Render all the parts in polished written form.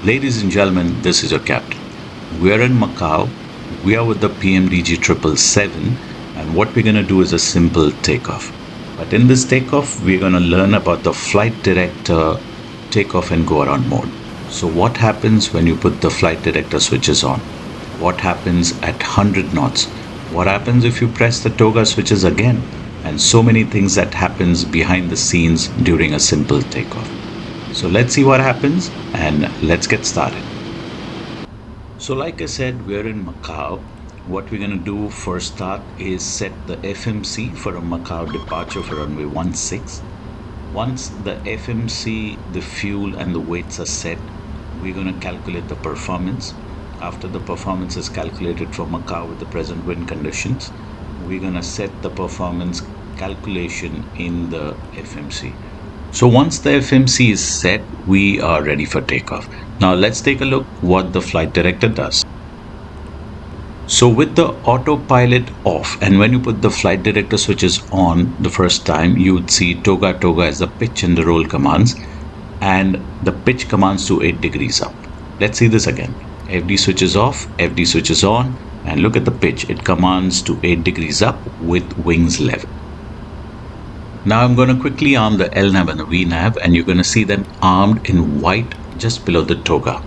Ladies and gentlemen, this is your captain. We're in Macau. We are with the PMDG 777, and what we're going to do is a simple takeoff. But in this takeoff, we're going to learn about the flight director takeoff and go around mode. So what happens when you put the flight director switches on? What happens at 100 knots? What happens if you press the toga switches again? And so many things that happens behind the scenes during a simple takeoff. So let's see what happens and let's get started. So like I said, we're in Macau. What we're going to do for start is set the FMC for a Macau departure for runway 16. Once the FMC, the fuel and the weights are set, we're going to calculate the performance. After the performance is calculated for Macau with the present wind conditions, we're going to set the performance calculation in the FMC. So once the FMC is set, we are ready for takeoff. Now let's take a look what the flight director does. So with the autopilot off, and when you put the flight director switches on the first time, you would see toga as the pitch and the roll commands, and the pitch commands to 8 degrees up. Let's see this again. FD switches off, FD switches on, and look at the pitch. It commands to 8 degrees up with wings level. Now I'm going to quickly arm the LNAV and the VNAV, and you're going to see them armed in white just below the toga.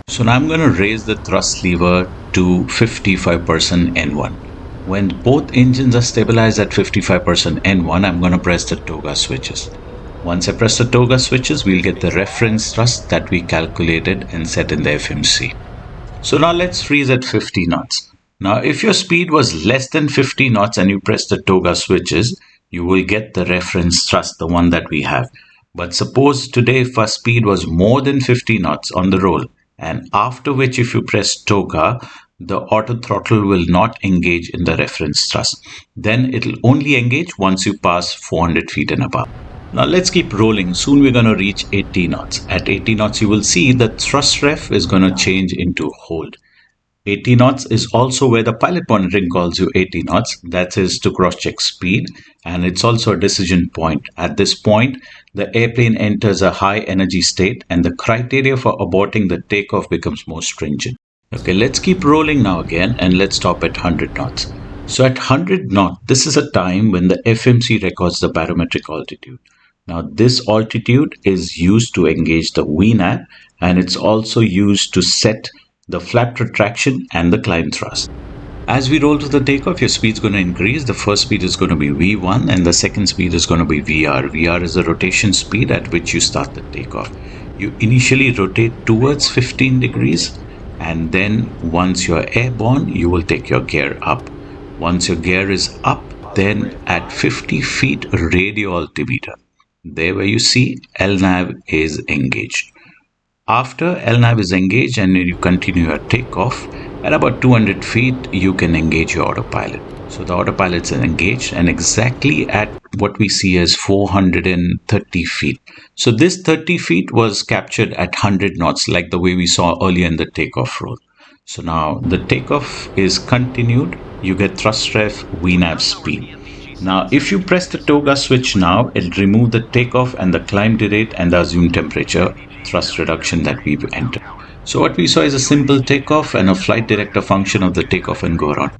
So now I'm going to raise the thrust lever to 55% N1. When both engines are stabilized at 55% N1, I'm going to press the toga switches. Once I press the toga switches, we'll get the reference thrust that we calculated and set in the FMC. So now let's freeze at 50 knots. Now if your speed was less than 50 knots and you press the toga switches, you will get the reference thrust, the one that we have. But suppose today if our speed was more than 50 knots on the roll, and after which if you press toga, the auto throttle will not engage in the reference thrust. Then it will only engage once you pass 400 feet and above. Now let's keep rolling. Soon we're going to reach 80 knots. At 80 knots, you will see the thrust ref is going to change into hold. 80 knots is also where the pilot monitoring calls you 80 knots. That is to cross-check speed, and it's also a decision point. At this point, the airplane enters a high energy state and the criteria for aborting the takeoff becomes more stringent. Okay, let's keep rolling now again, and let's stop at 100 knots. So at 100 knots, this is a time when the FMC records the barometric altitude. Now this altitude is used to engage the VNAV, and it's also used to set the flap retraction and the climb thrust. As we roll to the takeoff, your speed is going to increase. The first speed is going to be V1 and the second speed is going to be VR. VR is the rotation speed at which you start the takeoff. You initially rotate towards 15 degrees, and then once you're airborne, you will take your gear up. Once your gear is up, then at 50 feet radio altimeter, there where you see LNAV is engaged. After LNAV is engaged and you continue your takeoff, at about 200 feet, you can engage your autopilot. So the autopilot is engaged, and exactly at what we see as 430 feet. So this 30 feet was captured at 100 knots, like the way we saw earlier in the takeoff roll. So now the takeoff is continued. You get thrust ref, VNAV speed. Now, if you press the toga switch now, it'll remove the takeoff and the climb rate and the assumed temperature thrust reduction that we've entered. So what we saw is a simple takeoff and a flight director function of the takeoff and go around.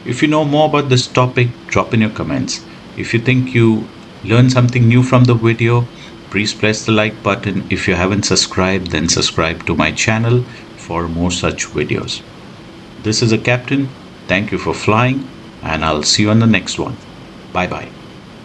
If you know more about this topic, drop in your comments. If you think you learned something new from the video, please press the like button. If you haven't subscribed, then subscribe to my channel for more such videos. This is a captain. Thank you for flying, and I'll see you on the next one. Bye bye.